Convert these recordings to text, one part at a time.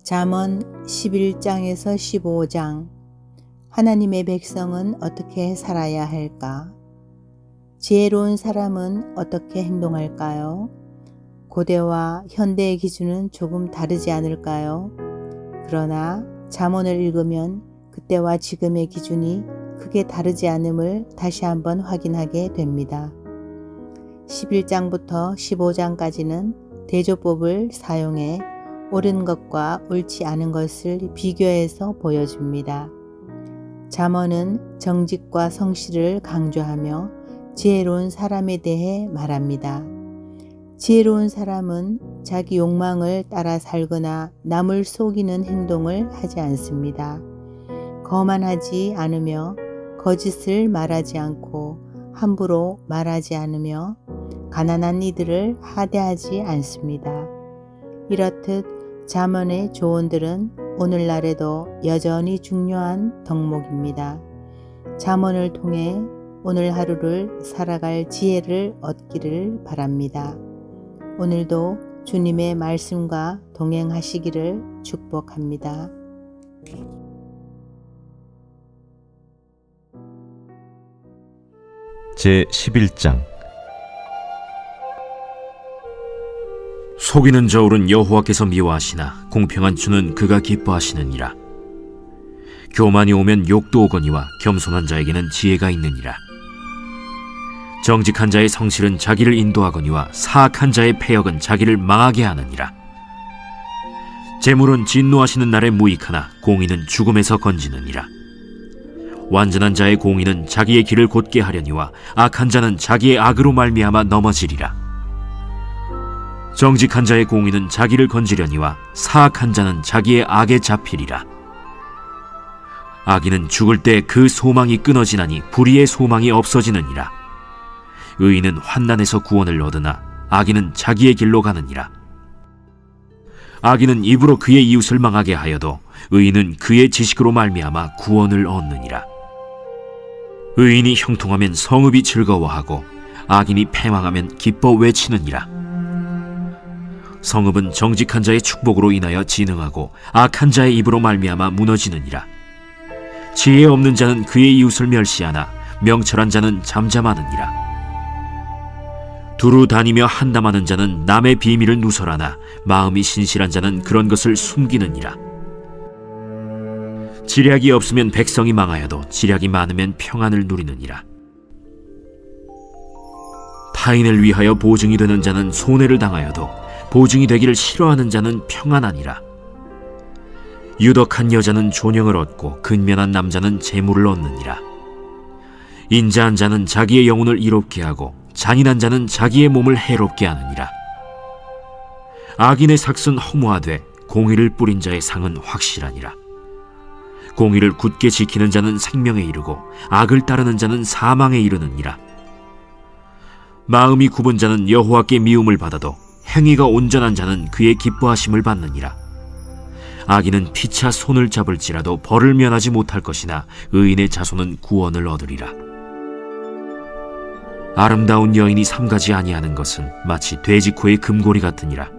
잠언 11장에서 15장. 하나님의 백성은 어떻게 살아야 할까? 지혜로운 사람은 어떻게 행동할까요? 고대와 현대의 기준은 조금 다르지 않을까요? 그러나 잠언을 읽으면 그때와 지금의 기준이 크게 다르지 않음을 다시 한번 확인하게 됩니다. 11장부터 15장까지는 대조법을 사용해 옳은 것과 옳지 않은 것을 비교해서 보여줍니다. 잠언은 정직과 성실을 강조하며 지혜로운 사람에 대해 말합니다. 지혜로운 사람은 자기 욕망을 따라 살거나 남을 속이는 행동을 하지 않습니다. 거만하지 않으며 거짓을 말하지 않고 함부로 말하지 않으며 가난한 이들을 하대하지 않습니다. 이렇듯 잠언의 조언들은 오늘날에도 여전히 중요한 덕목입니다. 잠언을 통해 오늘 하루를 살아갈 지혜를 얻기를 바랍니다. 오늘도 주님의 말씀과 동행하시기를 축복합니다. 제11장. 속이는 저울은 여호와께서 미워하시나 공평한 주는 그가 기뻐하시느니라. 교만이 오면 욕도 오거니와 겸손한 자에게는 지혜가 있느니라. 정직한 자의 성실은 자기를 인도하거니와 사악한 자의 패역은 자기를 망하게 하느니라. 재물은 진노하시는 날에 무익하나 공의는 죽음에서 건지느니라. 완전한 자의 공의는 자기의 길을 곧게 하려니와 악한 자는 자기의 악으로 말미암아 넘어지리라. 정직한 자의 공의는 자기를 건지려니와 사악한 자는 자기의 악에 잡히리라. 악인은 죽을 때 그 소망이 끊어지나니 불의의 소망이 없어지느니라. 의인은 환난에서 구원을 얻으나 악인은 자기의 길로 가느니라. 악인은 입으로 그의 이웃을 망하게 하여도 의인은 그의 지식으로 말미암아 구원을 얻느니라. 의인이 형통하면 성읍이 즐거워하고 악인이 패망하면 기뻐 외치느니라. 성읍은 정직한 자의 축복으로 인하여 진흥하고 악한 자의 입으로 말미암아 무너지느니라. 지혜 없는 자는 그의 이웃을 멸시하나 명철한 자는 잠잠하느니라. 두루 다니며 한담하는 자는 남의 비밀을 누설하나 마음이 신실한 자는 그런 것을 숨기느니라. 지략이 없으면 백성이 망하여도 지략이 많으면 평안을 누리느니라. 타인을 위하여 보증이 되는 자는 손해를 당하여도 보증이 되기를 싫어하는 자는 평안하니라. 유덕한 여자는 존영을 얻고 근면한 남자는 재물을 얻느니라. 인자한 자는 자기의 영혼을 이롭게 하고 잔인한 자는 자기의 몸을 해롭게 하느니라. 악인의 삭은 허무하되 공의를 뿌린 자의 상은 확실하니라. 공의를 굳게 지키는 자는 생명에 이르고 악을 따르는 자는 사망에 이르느니라. 마음이 굽은 자는 여호와께 미움을 받아도 행위가 온전한 자는 그의 기뻐하심을 받느니라. 악인은 피차 손을 잡을지라도 벌을 면하지 못할 것이나 의인의 자손은 구원을 얻으리라. 아름다운 여인이 삼가지 아니하는 것은 마치 돼지코의 금고리 같으니라.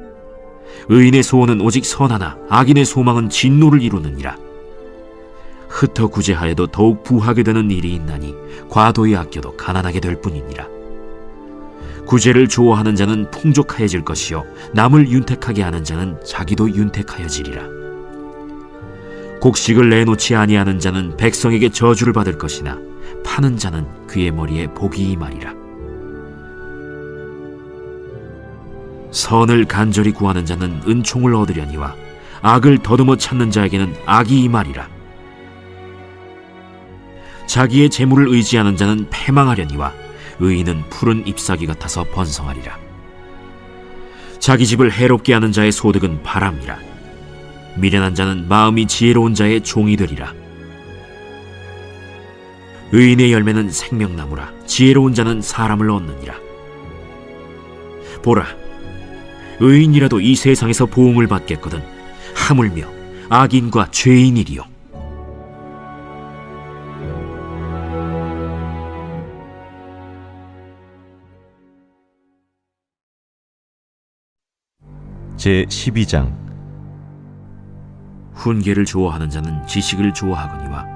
의인의 소원은 오직 선하나 악인의 소망은 진노를 이루느니라. 흩어 구제하여도 더욱 부하게 되는 일이 있나니 과도히 아껴도 가난하게 될 뿐이니라. 구제를 좋아하는 자는 풍족하여질 것이요 남을 윤택하게 하는 자는 자기도 윤택하여지리라. 곡식을 내놓지 아니하는 자는 백성에게 저주를 받을 것이나 파는 자는 그의 머리에 복이 임하리라. 선을 간절히 구하는 자는 은총을 얻으려니와 악을 더듬어 찾는 자에게는 악이 임하리라. 자기의 재물을 의지하는 자는 패망하려니와 의인은 푸른 잎사귀 같아서 번성하리라. 자기 집을 해롭게 하는 자의 소득은 바람이라. 미련한 자는 마음이 지혜로운 자의 종이 되리라. 의인의 열매는 생명나무라. 지혜로운 자는 사람을 얻느니라. 보라, 의인이라도 이 세상에서 보응을 받겠거든 하물며 악인과 죄인이리요. 제12장. 훈계를 좋아하는 자는 지식을 좋아하거니와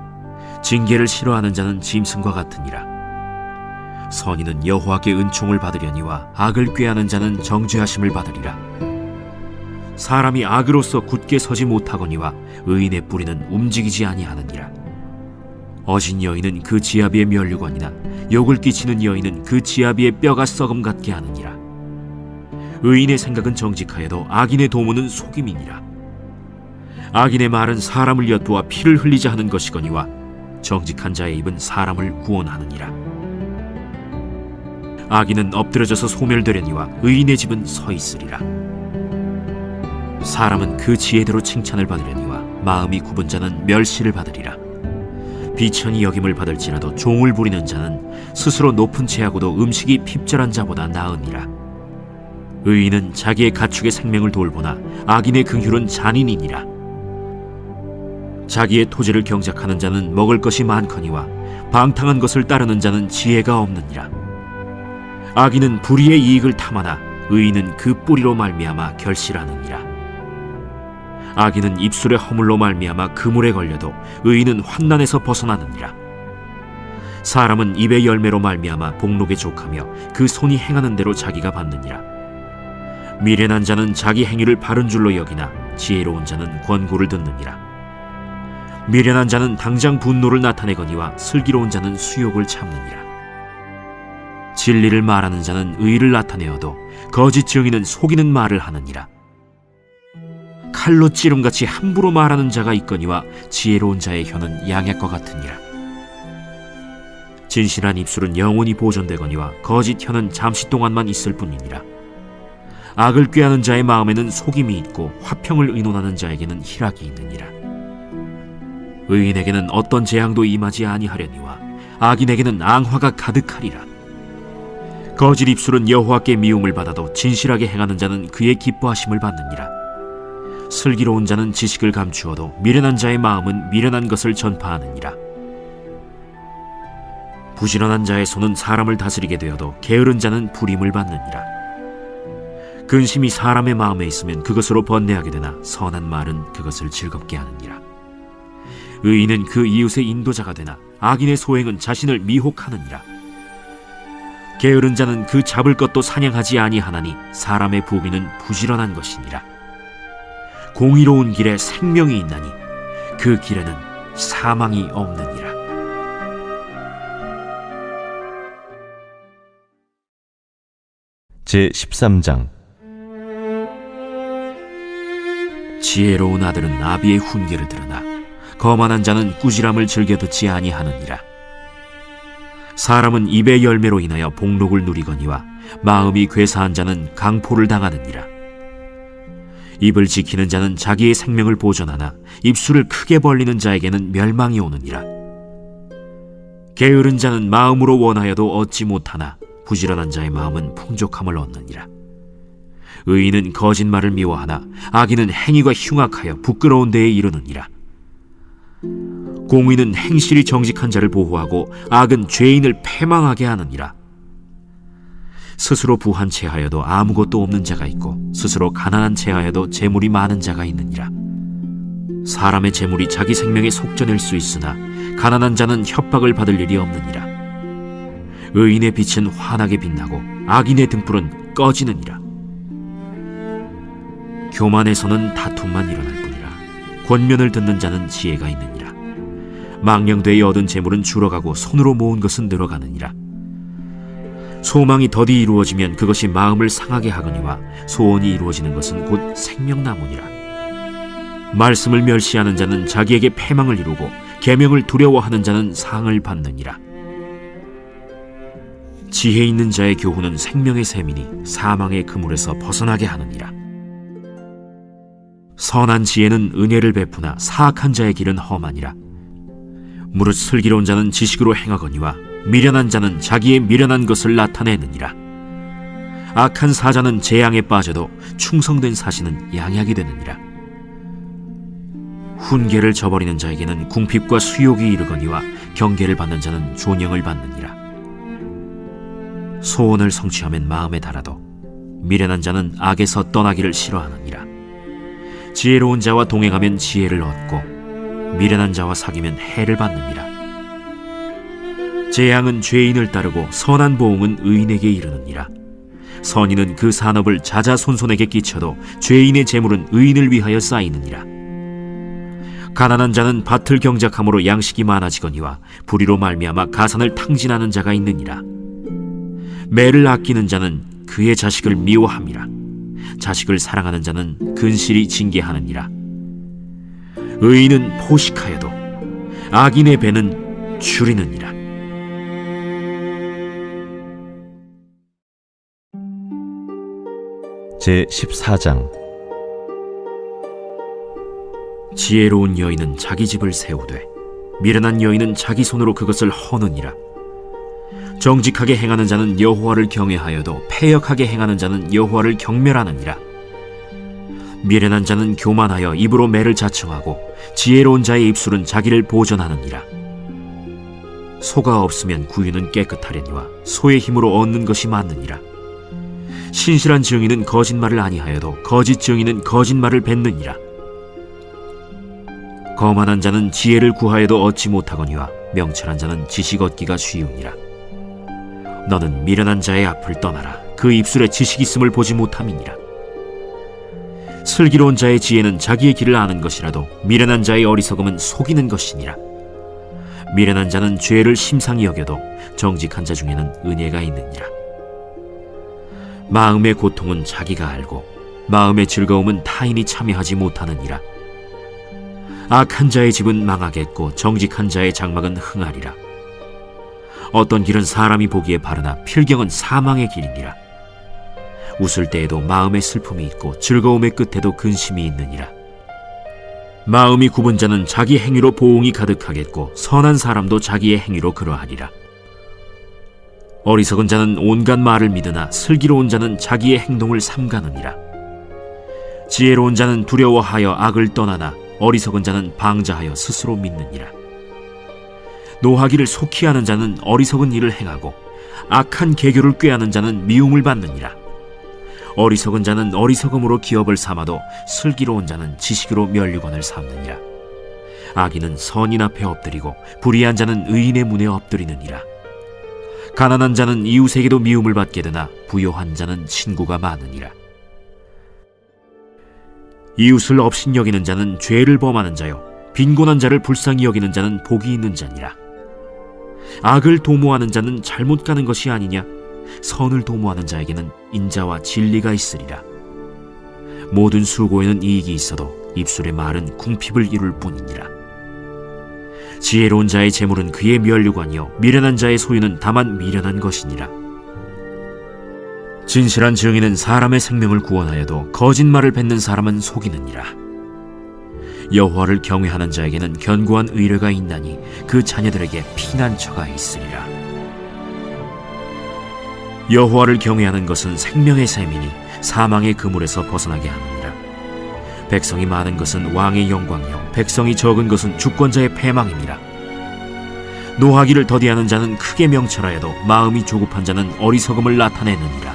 징계를 싫어하는 자는 짐승과 같으니라. 선인은 여호와께 은총을 받으려니와 악을 꾀하는 자는 정죄하심을 받으리라. 사람이 악으로서 굳게 서지 못하거니와 의인의 뿌리는 움직이지 아니하느니라. 어진 여인은 그 지아비의 면류관이나 욕을 끼치는 여인은 그 지아비의 뼈가 썩음 같게 하느니라. 의인의 생각은 정직하여도 악인의 도모는 속임이니라. 악인의 말은 사람을 엿보아 피를 흘리자 하는 것이거니와 정직한 자의 입은 사람을 구원하느니라. 악인은 엎드려져서 소멸되려니와 의인의 집은 서 있으리라. 사람은 그 지혜대로 칭찬을 받으려니와 마음이 굽은 자는 멸시를 받으리라. 비천히 여김을 받을지라도 종을 부리는 자는 스스로 높은 채하고도 음식이 핍절한 자보다 나으니라. 의인은 자기의 가축의 생명을 돌보나 악인의 긍휼은 잔인이니라. 자기의 토지를 경작하는 자는 먹을 것이 많거니와 방탕한 것을 따르는 자는 지혜가 없느니라. 악인은 불의의 이익을 탐하나 의인은 그 뿌리로 말미암아 결실하느니라. 악인은 입술의 허물로 말미암아 그물에 걸려도 의인은 환난에서 벗어나느니라. 사람은 입의 열매로 말미암아 복록에 족하며 그 손이 행하는 대로 자기가 받느니라. 미련한 자는 자기 행위를 바른 줄로 여기나 지혜로운 자는 권고를 듣느니라. 미련한 자는 당장 분노를 나타내거니와 슬기로운 자는 수욕을 참느니라. 진리를 말하는 자는 의를 나타내어도 거짓 증인은 속이는 말을 하느니라. 칼로 찌름같이 함부로 말하는 자가 있거니와 지혜로운 자의 혀는 양약과 같으니라. 진실한 입술은 영원히 보존되거니와 거짓 혀는 잠시 동안만 있을 뿐이니라. 악을 꾀하는 자의 마음에는 속임이 있고 화평을 의논하는 자에게는 희락이 있느니라. 의인에게는 어떤 재앙도 임하지 아니하려니와 악인에게는 앙화가 가득하리라. 거짓 입술은 여호와께 미움을 받아도 진실하게 행하는 자는 그의 기뻐하심을 받느니라. 슬기로운 자는 지식을 감추어도 미련한 자의 마음은 미련한 것을 전파하느니라. 부지런한 자의 손은 사람을 다스리게 되어도 게으른 자는 불임을 받느니라. 근심이 사람의 마음에 있으면 그것으로 번뇌하게 되나 선한 말은 그것을 즐겁게 하느니라. 의인은 그 이웃의 인도자가 되나 악인의 소행은 자신을 미혹하느니라. 게으른 자는 그 잡을 것도 사냥하지 아니하나니 사람의 부귀는 부지런한 것이니라. 공의로운 길에 생명이 있나니 그 길에는 사망이 없느니라. 제13장. 지혜로운 아들은 아비의 훈계를 들으나 거만한 자는 꾸지람을 즐겨 듣지 아니하느니라. 사람은 입의 열매로 인하여 복록을 누리거니와 마음이 괴사한 자는 강포를 당하느니라. 입을 지키는 자는 자기의 생명을 보존하나 입술을 크게 벌리는 자에게는 멸망이 오느니라. 게으른 자는 마음으로 원하여도 얻지 못하나 부지런한 자의 마음은 풍족함을 얻느니라. 의인은 거짓말을 미워하나 악인은 행위가 흉악하여 부끄러운 데에 이르느니라. 공의는 행실이 정직한 자를 보호하고 악은 죄인을 패망하게 하느니라. 스스로 부한 채하여도 아무것도 없는 자가 있고 스스로 가난한 채하여도 재물이 많은 자가 있느니라. 사람의 재물이 자기 생명에 속전일 수 있으나 가난한 자는 협박을 받을 일이 없느니라. 의인의 빛은 환하게 빛나고 악인의 등불은 꺼지느니라. 교만에서는 다툼만 일어날 뿐이라. 권면을 듣는 자는 지혜가 있느니라. 망령되이 얻은 재물은 줄어가고 손으로 모은 것은 늘어가느니라. 소망이 더디 이루어지면 그것이 마음을 상하게 하거니와 소원이 이루어지는 것은 곧 생명나무니라. 말씀을 멸시하는 자는 자기에게 패망을 이루고 계명을 두려워하는 자는 상을 받느니라. 지혜 있는 자의 교훈은 생명의 샘이니 사망의 그물에서 벗어나게 하느니라. 선한 지혜는 은혜를 베푸나 사악한 자의 길은 험하니라. 무릇 슬기로운 자는 지식으로 행하거니와 미련한 자는 자기의 미련한 것을 나타내느니라. 악한 사자는 재앙에 빠져도 충성된 사신은 양약이 되느니라. 훈계를 저버리는 자에게는 궁핍과 수욕이 이르거니와 경계를 받는 자는 존영을 받느니라. 소원을 성취하면 마음에 달아도 미련한 자는 악에서 떠나기를 싫어하느니라. 지혜로운 자와 동행하면 지혜를 얻고 미련한 자와 사귀면 해를 받느니라. 재앙은 죄인을 따르고 선한 보응은 의인에게 이르느니라. 선인은 그 산업을 자자손손에게 끼쳐도 죄인의 재물은 의인을 위하여 쌓이느니라. 가난한 자는 밭을 경작함으로 양식이 많아지거니와 불의로 말미암아 가산을 탕진하는 자가 있느니라. 매를 아끼는 자는 그의 자식을 미워함이라. 자식을 사랑하는 자는 근실이 징계하느니라. 의인은 포식하여도 악인의 배는 줄이느니라. 제14장. 지혜로운 여인은 자기 집을 세우되 미련한 여인은 자기 손으로 그것을 허느니라. 정직하게 행하는 자는 여호와를 경외하여도 패역하게 행하는 자는 여호와를 경멸하느니라. 미련한 자는 교만하여 입으로 매를 자청하고 지혜로운 자의 입술은 자기를 보전하느니라. 소가 없으면 구유는 깨끗하려니와 소의 힘으로 얻는 것이 많느니라. 신실한 증인은 거짓말을 아니하여도 거짓 증인은 거짓말을 뱉느니라. 거만한 자는 지혜를 구하여도 얻지 못하거니와 명철한 자는 지식 얻기가 쉬우니라. 너는 미련한 자의 앞을 떠나라. 그 입술에 지식 있음을 보지 못함이니라. 슬기로운 자의 지혜는 자기의 길을 아는 것이라도 미련한 자의 어리석음은 속이는 것이니라. 미련한 자는 죄를 심상히 여겨도 정직한 자 중에는 은혜가 있느니라. 마음의 고통은 자기가 알고 마음의 즐거움은 타인이 참여하지 못하느니라. 악한 자의 집은 망하겠고 정직한 자의 장막은 흥하리라. 어떤 길은 사람이 보기에 바르나 필경은 사망의 길이니라. 웃을 때에도 마음에 슬픔이 있고 즐거움의 끝에도 근심이 있느니라. 마음이 굽은 자는 자기 행위로 보응이 가득하겠고 선한 사람도 자기의 행위로 그러하리라. 어리석은 자는 온갖 말을 믿으나 슬기로운 자는 자기의 행동을 삼가느니라. 지혜로운 자는 두려워하여 악을 떠나나 어리석은 자는 방자하여 스스로 믿느니라. 노하기를 속히 하는 자는 어리석은 일을 행하고 악한 계교를 꾀하는 자는 미움을 받느니라. 어리석은 자는 어리석음으로 기업을 삼아도 슬기로운 자는 지식으로 면류관을 삼느니라. 악인은 선인 앞에 엎드리고 불의한 자는 의인의 문에 엎드리느니라. 가난한 자는 이웃에게도 미움을 받게 되나 부요한 자는 친구가 많으니라. 이웃을 업신여기는 자는 죄를 범하는 자요 빈곤한 자를 불쌍히 여기는 자는 복이 있는 자니라. 악을 도모하는 자는 잘못 가는 것이 아니냐? 선을 도모하는 자에게는 인자와 진리가 있으리라. 모든 수고에는 이익이 있어도 입술의 말은 궁핍을 이룰 뿐이니라. 지혜로운 자의 재물은 그의 면류관이요 미련한 자의 소유는 다만 미련한 것이니라. 진실한 증인은 사람의 생명을 구원하여도 거짓말을 뱉는 사람은 속이느니라. 여호와를 경외하는 자에게는 견고한 의뢰가 있나니 그 자녀들에게 피난처가 있으리라. 여호와를 경외하는 것은 생명의 샘이니 사망의 그물에서 벗어나게 하느니라. 백성이 많은 것은 왕의 영광이요 백성이 적은 것은 주권자의 패망이니라. 노하기를 더디하는 자는 크게 명철하여도 마음이 조급한 자는 어리석음을 나타내느니라.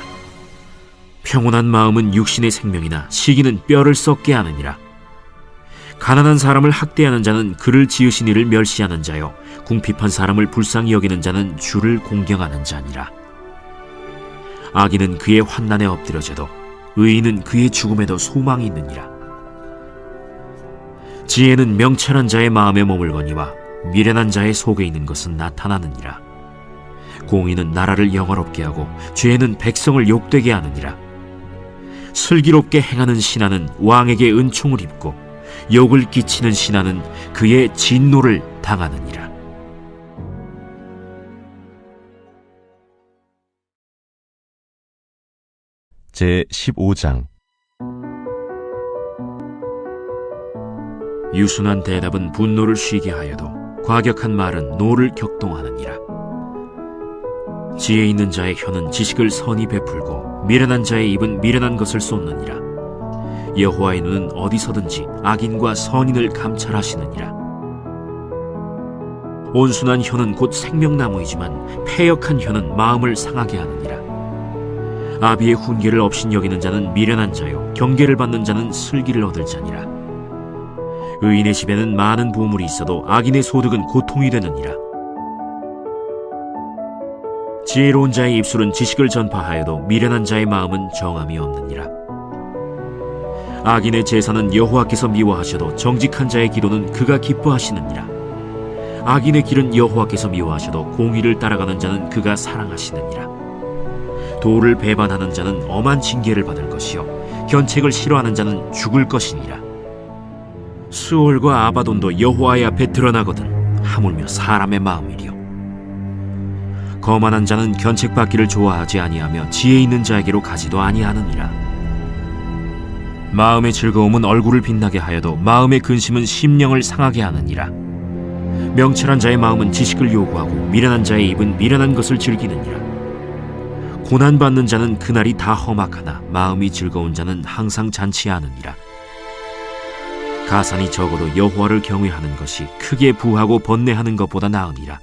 평온한 마음은 육신의 생명이나 시기는 뼈를 썩게 하느니라. 가난한 사람을 학대하는 자는 그를 지으신 이를 멸시하는 자요 궁핍한 사람을 불쌍히 여기는 자는 주를 공경하는 자니라. 악인은 그의 환난에 엎드려져도 의인은 그의 죽음에도 소망이 있느니라. 지혜는 명철한 자의 마음에 머물거니와 미련한 자의 속에 있는 것은 나타나느니라. 공의는 나라를 영화롭게 하고 죄는 백성을 욕되게 하느니라. 슬기롭게 행하는 신하는 왕에게 은총을 입고 욕을 끼치는 신하는 그의 진노를 당하느니라. 제15장. 유순한 대답은 분노를 쉬게 하여도 과격한 말은 노를 격동하느니라. 지혜 있는 자의 혀는 지식을 선히 베풀고 미련한 자의 입은 미련한 것을 쏟느니라. 여호와의 눈은 어디서든지 악인과 선인을 감찰하시느니라. 온순한 혀는 곧 생명나무이지만 패역한 혀는 마음을 상하게 하느니라. 아비의 훈계를 업신여기는 자는 미련한 자요 경계를 받는 자는 슬기를 얻을 자니라. 의인의 집에는 많은 보물이 있어도 악인의 소득은 고통이 되느니라. 지혜로운 자의 입술은 지식을 전파하여도 미련한 자의 마음은 정함이 없느니라. 악인의 제사는 여호와께서 미워하셔도 정직한 자의 기도는 그가 기뻐하시느니라. 악인의 길은 여호와께서 미워하셔도 공의를 따라가는 자는 그가 사랑하시느니라. 도를 배반하는 자는 엄한 징계를 받을 것이요 견책을 싫어하는 자는 죽을 것이니라. 수올과 아바돈도 여호와의 앞에 드러나거든 하물며 사람의 마음이리요. 거만한 자는 견책받기를 좋아하지 아니하며 지혜 있는 자에게로 가지도 아니하느니라. 마음의 즐거움은 얼굴을 빛나게 하여도 마음의 근심은 심령을 상하게 하느니라. 명철한 자의 마음은 지식을 요구하고 미련한 자의 입은 미련한 것을 즐기느니라. 고난받는 자는 그날이 다 험악하나 마음이 즐거운 자는 항상 잔치하느니라. 가산이 적어도 여호와를 경외하는 것이 크게 부하고 번뇌하는 것보다 나으니라.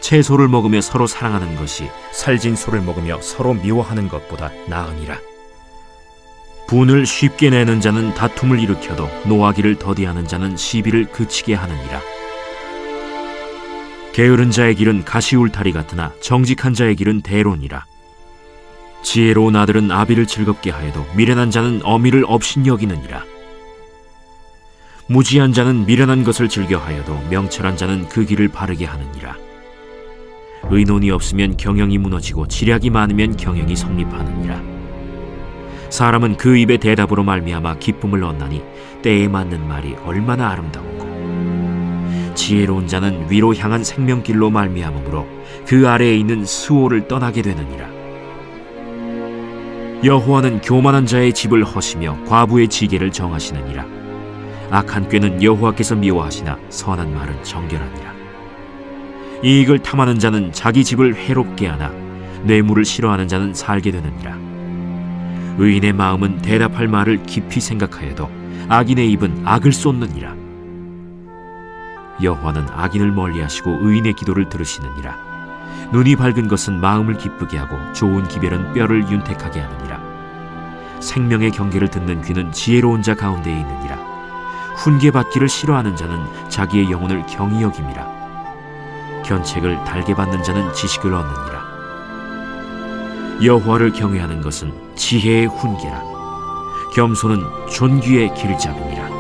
채소를 먹으며 서로 사랑하는 것이 살진 소를 먹으며 서로 미워하는 것보다 나으니라. 분을 쉽게 내는 자는 다툼을 일으켜도 노하기를 더디하는 자는 시비를 그치게 하느니라. 게으른 자의 길은 가시울타리 같으나 정직한 자의 길은 대론이라. 지혜로운 아들은 아비를 즐겁게 하여도 미련한 자는 어미를 업신여기느니라. 무지한 자는 미련한 것을 즐겨하여도 명철한 자는 그 길을 바르게 하느니라. 의논이 없으면 경영이 무너지고 지략이 많으면 경영이 성립하느니라. 사람은 그 입의 대답으로 말미암아 기쁨을 얻나니 때에 맞는 말이 얼마나 아름다웠고, 지혜로운 자는 위로 향한 생명길로 말미암으므로 그 아래에 있는 수호를 떠나게 되느니라. 여호와는 교만한 자의 집을 허시며 과부의 지게를 정하시느니라. 악한 꾀는 여호와께서 미워하시나 선한 말은 정결하니라. 이익을 탐하는 자는 자기 집을 해롭게 하나 뇌물을 싫어하는 자는 살게 되느니라. 의인의 마음은 대답할 말을 깊이 생각하여도 악인의 입은 악을 쏟느니라. 여호와는 악인을 멀리하시고 의인의 기도를 들으시느니라. 눈이 밝은 것은 마음을 기쁘게 하고 좋은 기별은 뼈를 윤택하게 하느니라. 생명의 경계를 듣는 귀는 지혜로운 자 가운데에 있느니라. 훈계받기를 싫어하는 자는 자기의 영혼을 경히 여김이라. 견책을 달게 받는 자는 지식을 얻느니라. 여호와를 경외하는 것은 지혜의 훈계라. 겸손은 존귀의 길잡이니라.